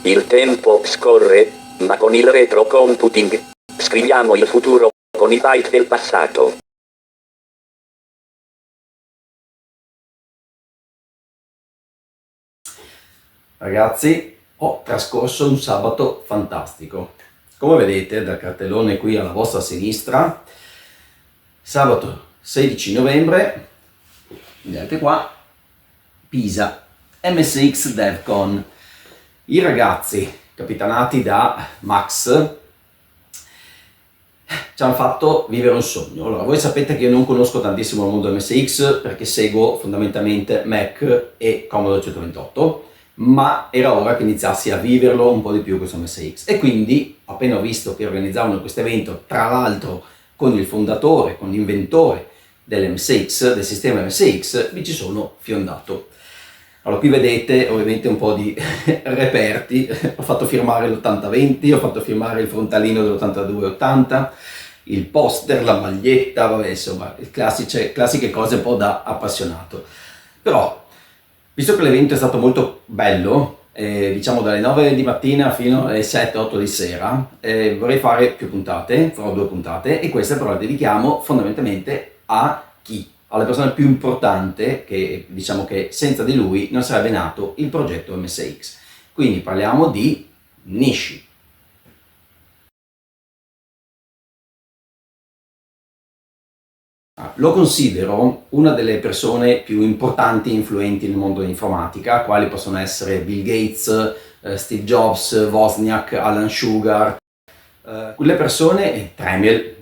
Il tempo scorre, ma con il retrocomputing scriviamo il futuro con i byte del passato. Ragazzi, ho trascorso un sabato fantastico. Come vedete dal cartellone qui alla vostra sinistra, sabato 16 novembre, vedete qua, Pisa, MSX DevCon. I ragazzi, capitanati da Max, ci hanno fatto vivere un sogno. Allora, voi sapete che io non conosco tantissimo il mondo MSX perché seguo fondamentalmente Mac e Commodore 128, ma era ora che iniziassi a viverlo un po' di più questo MSX. E quindi, appena ho visto che organizzavano questo evento, tra l'altro con il fondatore, con l'inventore dell'MSX, del sistema MSX, mi ci sono fiondato. Allora, qui vedete ovviamente un po' di reperti. Ho fatto firmare l'8020, ho fatto firmare il frontalino dell'8280, il poster, la maglietta, vabbè, insomma, classiche cose un po' da appassionato. Però, visto che l'evento è stato molto bello, diciamo dalle 9 di mattina fino alle 7-8 di sera, vorrei fare più puntate, farò 2 puntate, e queste però le dedichiamo fondamentalmente a chi? Alla persona più importante, che diciamo che senza di lui non sarebbe nato il progetto MSX. Quindi parliamo di Nishi. Lo considero una delle persone più importanti e influenti nel mondo dell'informatica, quali possono essere Bill Gates, Steve Jobs, Wozniak, Alan Sugar, quelle persone, Tramiel,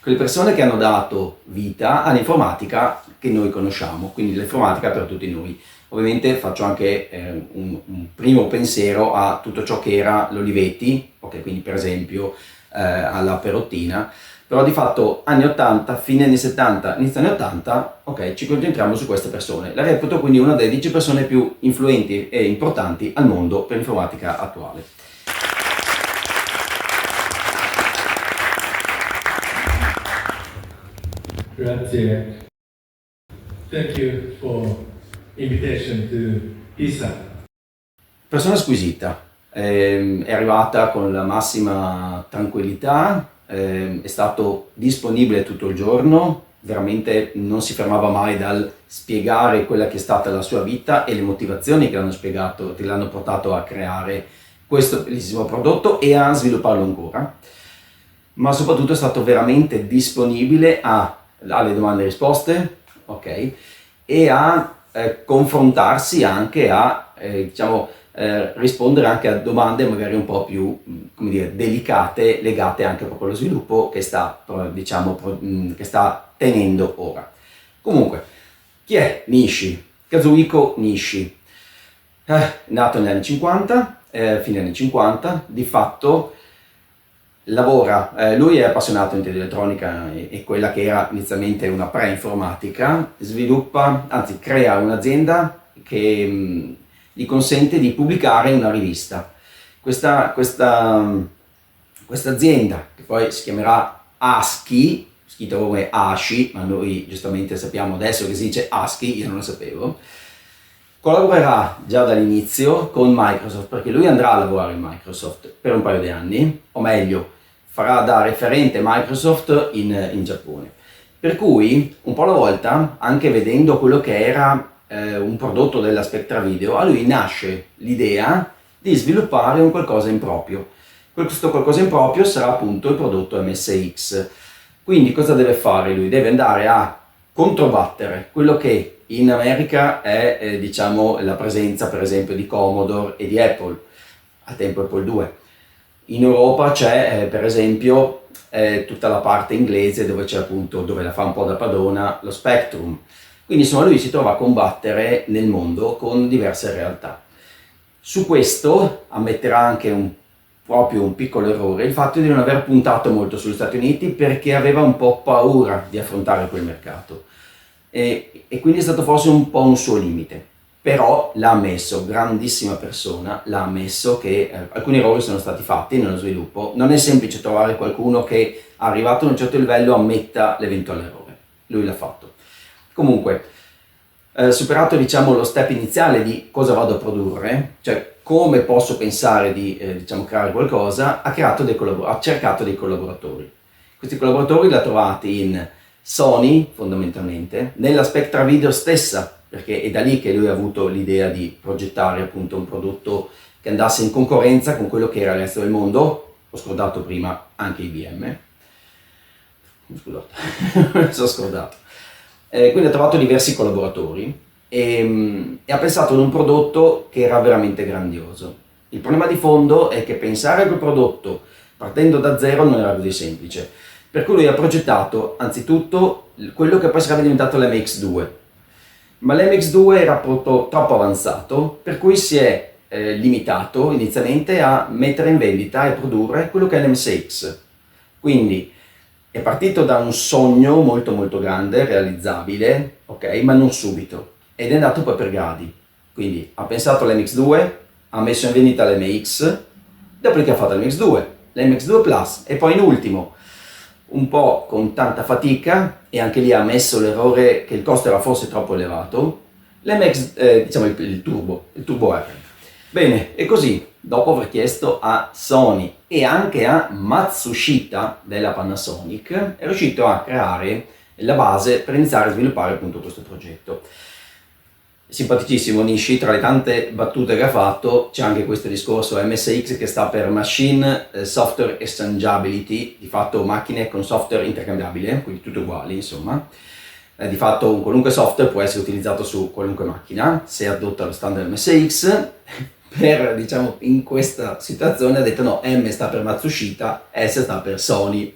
quelle persone che hanno dato vita all'informatica che noi conosciamo, quindi l'informatica per tutti noi. Ovviamente faccio anche un primo pensiero a tutto ciò che era l'Olivetti, ok, quindi per esempio alla Perottina, però di fatto anni 80, fine anni 70, inizio anni 80, ok, ci concentriamo su queste persone. La reputo quindi una delle 10 persone più influenti e importanti al mondo per l'informatica attuale. Grazie. Thank you for invitation to Pisa. Persona squisita, è arrivata con la massima tranquillità, è stato disponibile tutto il giorno, veramente non si fermava mai dal spiegare quella che è stata la sua vita e le motivazioni che l'hanno spiegato, che l'hanno portato a creare questo bellissimo prodotto e a svilupparlo ancora, ma soprattutto è stato veramente disponibile alle domande e risposte, ok, e a confrontarsi anche rispondere anche a domande magari un po' più, come dire, delicate, legate anche proprio allo sviluppo che sta tenendo ora. Comunque, chi è Nishi? Kazuhiko Nishi. Nato negli anni 50, fine anni 50, di fatto lavora, lui è appassionato di elettronica e quella che era inizialmente una pre-informatica, crea un'azienda che gli consente di pubblicare una rivista. Questa azienda, che poi si chiamerà ASCII, scritto come ASCII, ma noi giustamente sappiamo adesso che si dice ASCII, io non lo sapevo, collaborerà già dall'inizio con Microsoft, perché lui andrà a lavorare in Microsoft per un paio di anni, o meglio, farà da referente Microsoft in Giappone. Per cui, un po' alla volta, anche vedendo quello che era un prodotto della Spectra Video, a lui nasce l'idea di sviluppare un qualcosa in proprio. Questo qualcosa in proprio sarà appunto il prodotto MSX. Quindi cosa deve fare lui? Deve andare a controbattere quello che in America è diciamo la presenza per esempio di Commodore e di Apple, al tempo Apple II. In Europa c'è per esempio tutta la parte inglese dove c'è appunto, dove la fa un po' da padrona, lo Spectrum. Quindi insomma lui si trova a combattere nel mondo con diverse realtà. Su questo ammetterà anche proprio un piccolo errore, il fatto di non aver puntato molto sugli Stati Uniti perché aveva un po' paura di affrontare quel mercato. E quindi è stato forse un po' un suo limite. Però l'ha ammesso, grandissima persona, l'ha ammesso che alcuni errori sono stati fatti nello sviluppo. Non è semplice trovare qualcuno che arrivato a un certo livello ammetta l'eventuale errore. Lui l'ha fatto. Comunque, superato diciamo lo step iniziale di cosa vado a produrre, cioè come posso pensare di diciamo, creare qualcosa, ha cercato dei collaboratori. Questi collaboratori li ha trovati in Sony, fondamentalmente, nella Spectra Video stessa, perché è da lì che lui ha avuto l'idea di progettare appunto un prodotto che andasse in concorrenza con quello che era il resto del mondo. Ho scordato prima anche IBM. Scusate, mi sono scordato. Quindi ha trovato diversi collaboratori e ha pensato ad un prodotto che era veramente grandioso. Il problema di fondo è che pensare a quel prodotto partendo da zero non era così semplice. Per cui lui ha progettato anzitutto quello che poi sarebbe diventato l'MX2. Ma l'MX2 era troppo avanzato, per cui si è limitato inizialmente a mettere in vendita e produrre quello che è l'MSX. Quindi è partito da un sogno molto molto grande, realizzabile, ok, ma non subito, ed è andato poi per gradi. Quindi ha pensato all'MX2, ha messo in vendita l'MX, dopodiché ha fatto l'MX2, l'MX2 Plus e poi in ultimo, un po' con tanta fatica, e anche lì ha messo l'errore che il costo era forse troppo elevato, diciamo il Turbo R. Bene, e così, dopo aver chiesto a Sony e anche a Matsushita della Panasonic, è riuscito a creare la base per iniziare a sviluppare appunto questo progetto. Simpaticissimo Nishi, tra le tante battute che ha fatto c'è anche questo discorso MSX che sta per Machine Software Exchangeability, di fatto macchine con software intercambiabile, quindi tutto uguali insomma. Di fatto un qualunque software può essere utilizzato su qualunque macchina se adotta lo standard MSX. Diciamo, in questa situazione ha detto no, M sta per Matsushita, S sta per Sony.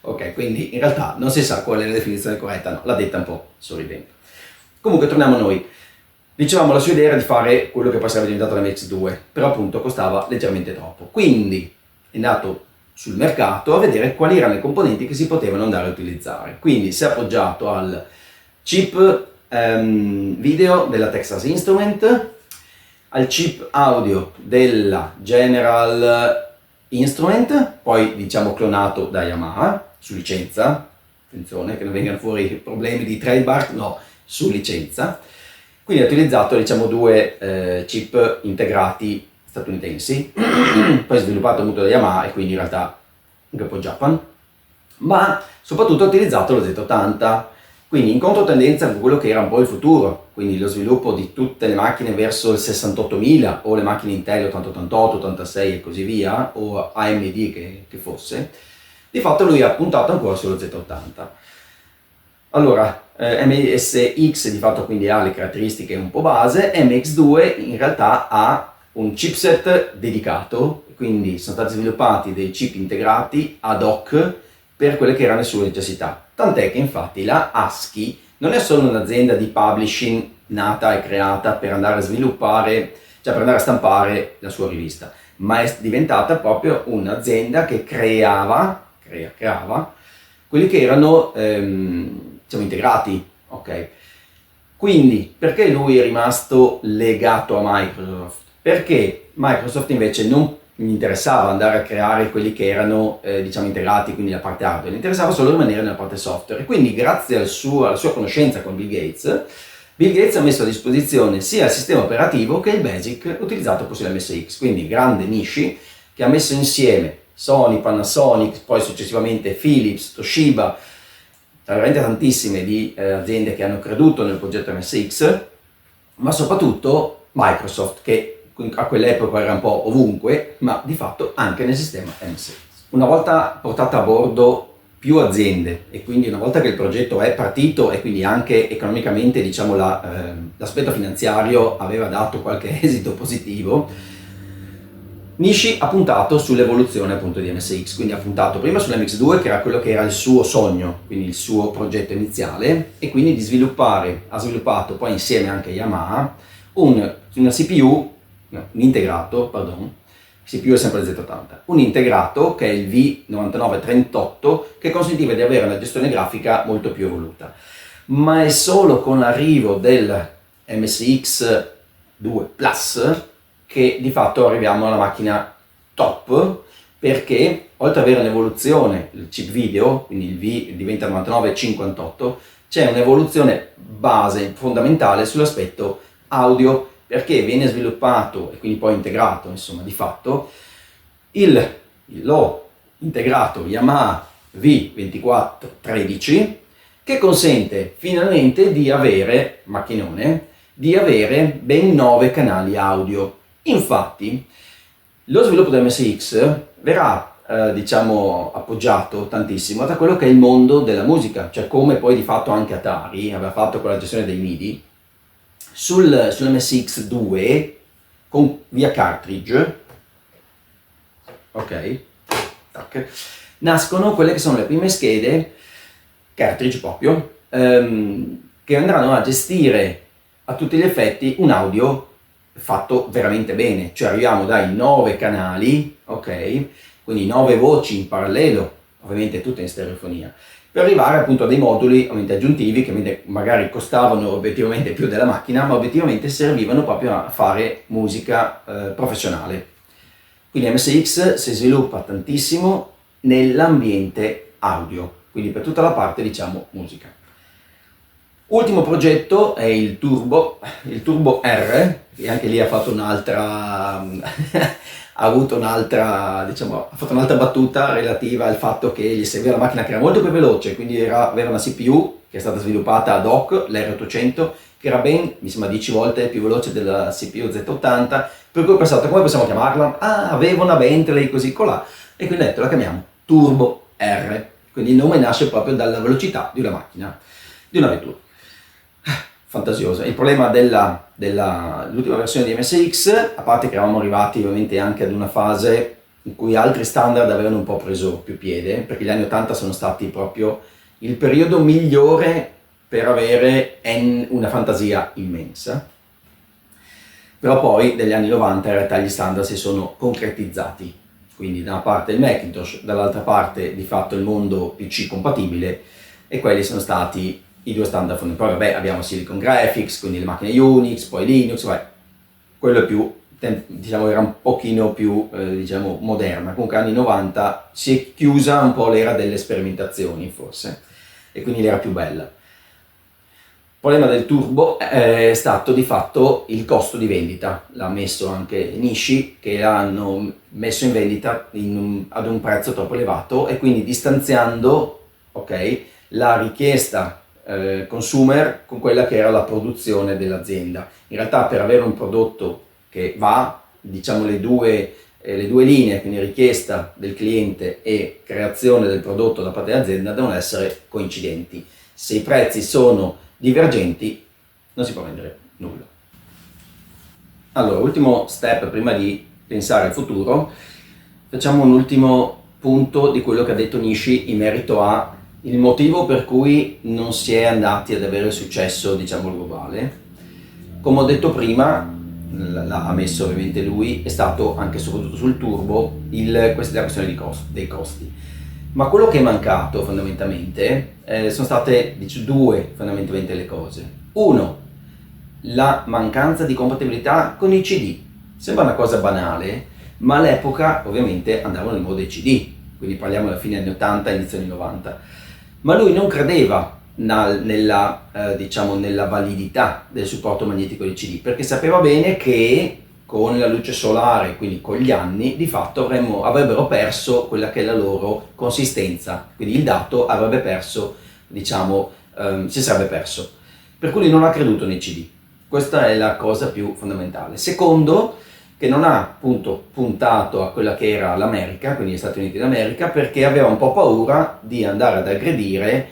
Ok, quindi in realtà non si sa qual è la definizione corretta, no, l'ha detta un po' sorridendo. Comunque torniamo a noi. Dicevamo, la sua idea era di fare quello che poi sarebbe diventato la MX2, però appunto costava leggermente troppo. Quindi è andato sul mercato a vedere quali erano i componenti che si potevano andare a utilizzare. Quindi si è appoggiato al chip video della Texas Instrument, al chip audio della General Instrument, poi diciamo clonato da Yamaha, su licenza, attenzione che non vengano fuori problemi di trademark, no, su licenza. Quindi ha utilizzato diciamo due chip integrati statunitensi, poi sviluppato appunto da Yamaha e quindi in realtà un capo Japan, ma soprattutto ha utilizzato lo Z80, quindi in controtendenza con quello che era un po' il futuro, quindi lo sviluppo di tutte le macchine verso il 68000 o le macchine Intel 8088, 86 e così via, o AMD che fosse. Di fatto lui ha puntato ancora sullo Z80. Allora, MSX di fatto quindi ha le caratteristiche un po' base, MX2 in realtà ha un chipset dedicato, quindi sono stati sviluppati dei chip integrati ad hoc per quelle che erano le sue necessità. Tant'è che infatti la ASCII non è solo un'azienda di publishing nata e creata per andare a sviluppare, cioè per andare a stampare la sua rivista, ma è diventata proprio un'azienda che creava quelli che erano diciamo integrati, ok? Quindi perché lui è rimasto legato a Microsoft? Perché Microsoft invece non gli interessava andare a creare quelli che erano diciamo integrati, quindi la parte hardware, gli interessava solo rimanere nella parte software, e quindi grazie alla sua conoscenza con Bill Gates ha messo a disposizione sia il sistema operativo che il BASIC utilizzato poi sull'MSX, quindi grande Nishi che ha messo insieme Sony, Panasonic, poi successivamente Philips, Toshiba, veramente tantissime di aziende che hanno creduto nel progetto MSX, ma soprattutto Microsoft che a quell'epoca era un po' ovunque, ma di fatto anche nel sistema MSX. Una volta portata a bordo più aziende e quindi una volta che il progetto è partito e quindi anche economicamente diciamo l'aspetto finanziario aveva dato qualche esito positivo, Nishi ha puntato sull'evoluzione appunto di MSX, quindi ha puntato prima sull'MX2 che era quello che era il suo sogno, quindi il suo progetto iniziale, e quindi ha sviluppato poi insieme anche a Yamaha una CPU, no, un integrato, CPU è sempre il Z80, un integrato che è il V9938 che consentiva di avere una gestione grafica molto più evoluta, ma è solo con l'arrivo del MSX2 Plus che di fatto arriviamo alla macchina top, perché oltre ad avere un'evoluzione, il chip video, quindi il V diventa 9958, c'è un'evoluzione base fondamentale sull'aspetto audio perché viene sviluppato e quindi poi integrato, insomma, di fatto, l'ho integrato Yamaha V2413, che consente finalmente di avere, macchinone, di avere ben 9 canali audio. Infatti, lo sviluppo del MSX verrà diciamo appoggiato tantissimo da quello che è il mondo della musica, cioè come poi di fatto anche Atari aveva fatto con la gestione dei MIDI sull'MSX 2 via cartridge, ok, tac, nascono quelle che sono le prime schede cartridge proprio che andranno a gestire a tutti gli effetti un audio fatto veramente bene, cioè arriviamo dai 9 canali, ok, quindi 9 voci in parallelo, ovviamente tutte in stereofonia, per arrivare appunto a dei moduli ovviamente aggiuntivi che magari costavano obiettivamente più della macchina, ma obiettivamente servivano proprio a fare musica professionale. Quindi MSX si sviluppa tantissimo nell'ambiente audio, quindi per tutta la parte diciamo musica. Ultimo progetto è il Turbo R, che anche lì ha fatto un'altra ha avuto un'altra, diciamo, ha fatto un'altra battuta relativa al fatto che gli serviva la macchina che era molto più veloce, quindi aveva una CPU che è stata sviluppata ad hoc, l'R800, che era ben, mi sembra, 10 volte più veloce della CPU Z80, per cui ho pensato, come possiamo chiamarla? Ah, aveva una Bentley così colà, e quindi ho detto, la chiamiamo Turbo R, quindi il nome nasce proprio dalla velocità di una macchina, di una vettura. Fantasiosa. Il problema dell'ultima versione di MSX, a parte che eravamo arrivati ovviamente anche ad una fase in cui altri standard avevano un po' preso più piede, perché gli anni 80 sono stati proprio il periodo migliore per avere una fantasia immensa, però poi negli anni 90 in realtà gli standard si sono concretizzati, quindi da una parte il Macintosh, dall'altra parte di fatto il mondo PC compatibile, e quelli sono stati i due standard fondamentali. Poi vabbè, abbiamo Silicon Graphics, quindi le macchine Unix, poi Linux, quello è più, diciamo, era un pochino più diciamo moderna. Comunque anni 90 si è chiusa un po' l'era delle sperimentazioni forse, e quindi l'era più bella. Il problema del Turbo è stato di fatto il costo di vendita, l'ha messo anche Nishi, che l'hanno messo in vendita ad un prezzo troppo elevato, e quindi distanziando, ok, la richiesta consumer con quella che era la produzione dell'azienda. In realtà, per avere un prodotto che va, diciamo, le due linee, quindi richiesta del cliente e creazione del prodotto da parte dell'azienda, devono essere coincidenti. Se i prezzi sono divergenti non si può vendere nulla. Allora, ultimo step prima di pensare al futuro, facciamo un ultimo punto di quello che ha detto Nishi in merito a il motivo per cui non si è andati ad avere successo, diciamo, globale. Come ho detto prima, l'ha messo ovviamente lui, è stato anche soprattutto sul turbo la questione dei costi. Ma quello che è mancato fondamentalmente sono state due fondamentalmente le cose. Uno, la mancanza di compatibilità con i CD. Sembra una cosa banale, ma all'epoca ovviamente andavano nel modo dei CD, quindi parliamo alla fine anni 80 inizio anni 90. Ma lui non credeva nella validità del supporto magnetico del CD, perché sapeva bene che con la luce solare, quindi con gli anni, di fatto avrebbero perso quella che è la loro consistenza, quindi il dato avrebbe perso, diciamo, si sarebbe perso. Per cui lui non ha creduto nei CD. Questa è la cosa più fondamentale. Secondo, che non ha appunto puntato a quella che era l'America, quindi gli Stati Uniti d'America, perché aveva un po' paura di andare ad aggredire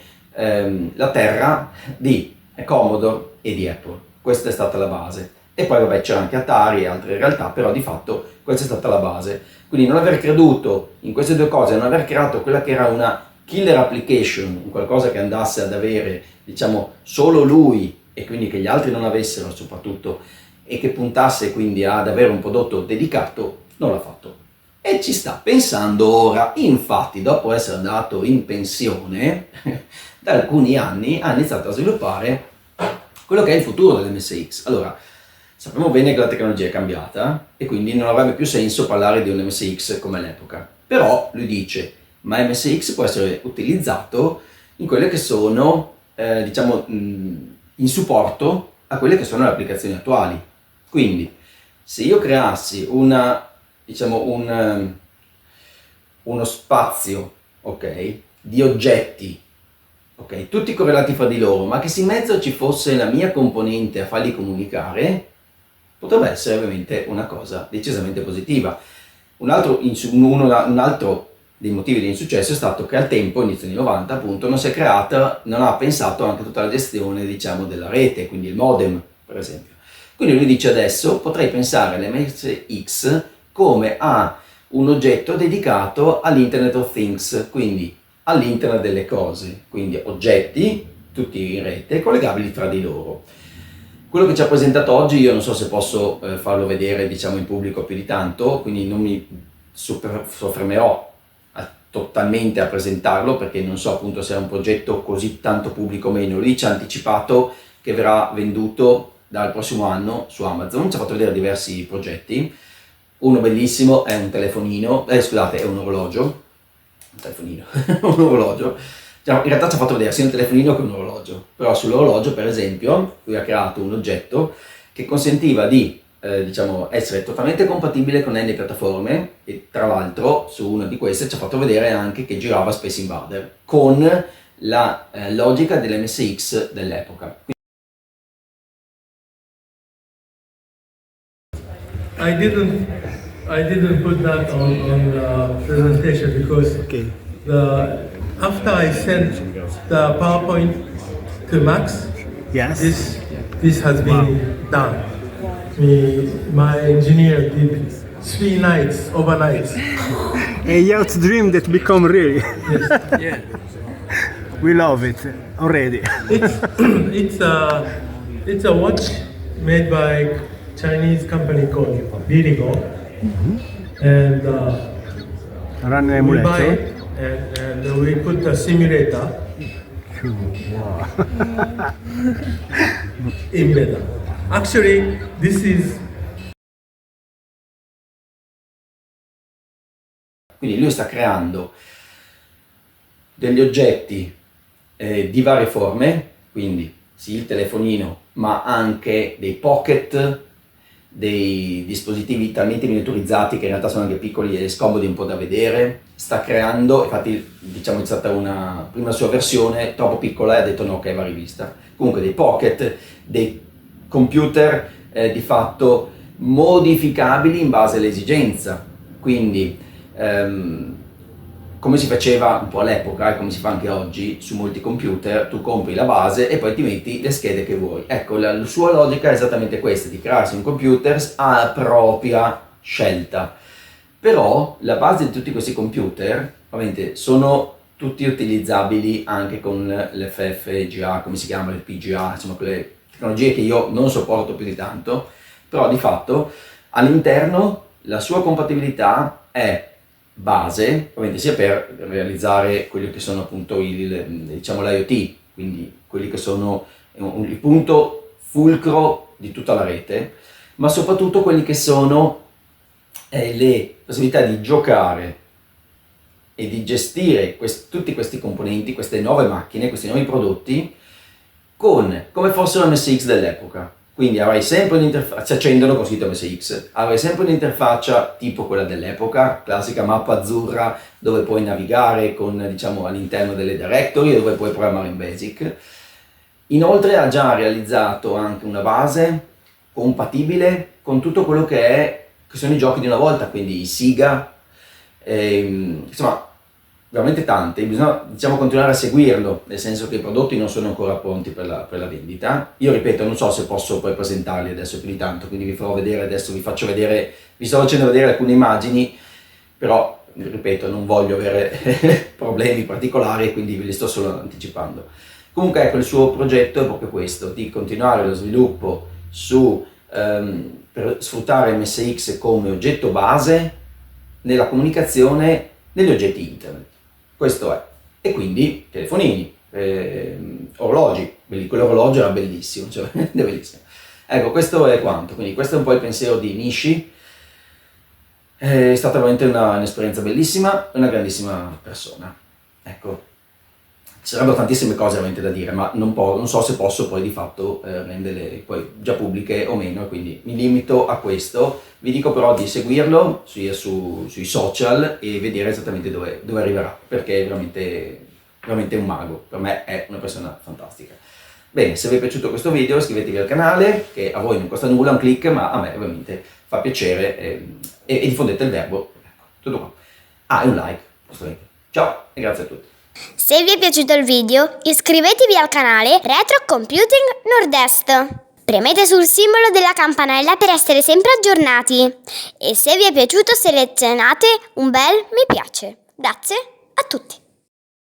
la terra di Commodore e di Apple. Questa è stata la base. E poi vabbè, c'era anche Atari e altre realtà, però di fatto questa è stata la base. Quindi non aver creduto in queste due cose, non aver creato quella che era una killer application, qualcosa che andasse ad avere, diciamo, solo lui, e quindi che gli altri non avessero soprattutto, e che puntasse quindi ad avere un prodotto dedicato, non l'ha fatto. E ci sta pensando ora. Infatti, dopo essere andato in pensione, da alcuni anni ha iniziato a sviluppare quello che è il futuro dell'MSX. Allora, sappiamo bene che la tecnologia è cambiata e quindi non avrebbe più senso parlare di un MSX come all'epoca. Però lui dice, ma MSX può essere utilizzato in quelle che sono, diciamo, in supporto a quelle che sono le applicazioni attuali. Quindi, se io creassi uno spazio, ok, di oggetti, ok, tutti correlati fra di loro, ma che se in mezzo ci fosse la mia componente a farli comunicare, potrebbe essere ovviamente una cosa decisamente positiva. Un altro dei motivi di insuccesso è stato che al tempo, inizio anni 90, appunto, non ha pensato anche a tutta la gestione, diciamo, della rete, quindi il modem, per esempio. Quindi lui dice adesso potrei pensare all'MSX come a un oggetto dedicato all'Internet of Things, quindi all'Internet delle cose, quindi oggetti, tutti in rete, collegabili tra di loro. Quello che ci ha presentato oggi, io non so se posso farlo vedere, diciamo, in pubblico più di tanto, quindi non mi soffermerò totalmente a presentarlo, perché non so appunto se è un progetto così tanto pubblico o meno. Lì ci ha anticipato che verrà venduto dal prossimo anno su Amazon, ci ha fatto vedere diversi progetti. Uno bellissimo è un telefonino, è un orologio, un orologio. In realtà ci ha fatto vedere sia un telefonino che un orologio, però sull'orologio, per esempio, lui ha creato un oggetto che consentiva di essere totalmente compatibile con N piattaforme, e tra l'altro su una di queste ci ha fatto vedere anche che girava Space Invader con la logica dell'MSX dell'epoca. I didn't put that on the presentation because after I sent the PowerPoint to Max, Yes. this has been done. My engineer did 3 nights, overnight. A yacht dream that become real. Yes. We love it already. It's a watch made by Chinese company called Birigo, and Run we buy emulator. it and we put the simulator embedded. Actually, this is Quindi lui sta creando degli oggetti di varie forme, quindi sì, il telefonino, ma anche dei pocket, dei dispositivi talmente miniaturizzati che in realtà sono anche piccoli e scomodi un po' da vedere. Sta creando, infatti diciamo è stata una prima sua versione troppo piccola e ha detto no, ok, va rivista. Comunque dei pocket, dei computer di fatto modificabili in base all'esigenza, quindi come si faceva un po' all'epoca e come si fa anche oggi su molti computer, tu compri la base e poi ti metti le schede che vuoi. Ecco, la sua logica è esattamente questa, di crearsi un computer a propria scelta. Però la base di tutti questi computer, ovviamente, sono tutti utilizzabili anche con l'FFGA, come si chiama, il PGA, insomma quelle tecnologie che io non sopporto più di tanto, però di fatto all'interno la sua compatibilità è base, ovviamente sia per realizzare quelli che sono appunto l'IoT, quindi quelli che sono il punto fulcro di tutta la rete, ma soprattutto quelli che sono le possibilità di giocare e di gestire tutti questi componenti, queste nuove macchine, questi nuovi prodotti, come fossero MSX dell'epoca. Quindi avrai sempre un'interfaccia, si accendono con scritto MSX, avrai sempre un'interfaccia tipo quella dell'epoca, classica mappa azzurra dove puoi navigare con, diciamo, all'interno delle directory, dove puoi programmare in BASIC. Inoltre ha già realizzato anche una base compatibile con tutto quello che sono i giochi di una volta, quindi i Sega, insomma veramente tante. Bisogna, diciamo, continuare a seguirlo, nel senso che i prodotti non sono ancora pronti per la vendita. Io ripeto, non so se posso poi presentarli adesso più di tanto, quindi vi farò vedere adesso, vi sto facendo vedere alcune immagini, però ripeto, non voglio avere problemi particolari, quindi ve li sto solo anticipando. Comunque ecco, il suo progetto è proprio questo, di continuare lo sviluppo per sfruttare MSX come oggetto base nella comunicazione negli oggetti internet. Questo è. E quindi telefonini, orologi, quell'orologio era bellissimo, cioè è bellissimo. Ecco, questo è quanto. Quindi questo è un po' il pensiero di Nishi. È stata veramente un'esperienza bellissima, una grandissima persona. Ecco, sarebbero tantissime cose veramente da dire, ma non so se posso poi di fatto renderle poi già pubbliche o meno, quindi mi limito a questo. Vi dico però di seguirlo sui social e vedere esattamente dove arriverà, perché è veramente un mago, per me è una persona fantastica. Bene, se vi è piaciuto questo video iscrivetevi al canale, che a voi non costa nulla, un click, ma a me ovviamente fa piacere, e diffondete il verbo. Ecco, tutto qua. Ah, e un like, giustamente. Ciao e grazie a tutti. Se vi è piaciuto il video, iscrivetevi al canale Retro Computing Nord-Est. Premete sul simbolo della campanella per essere sempre aggiornati. E se vi è piaciuto selezionate un bel mi piace. Grazie a tutti.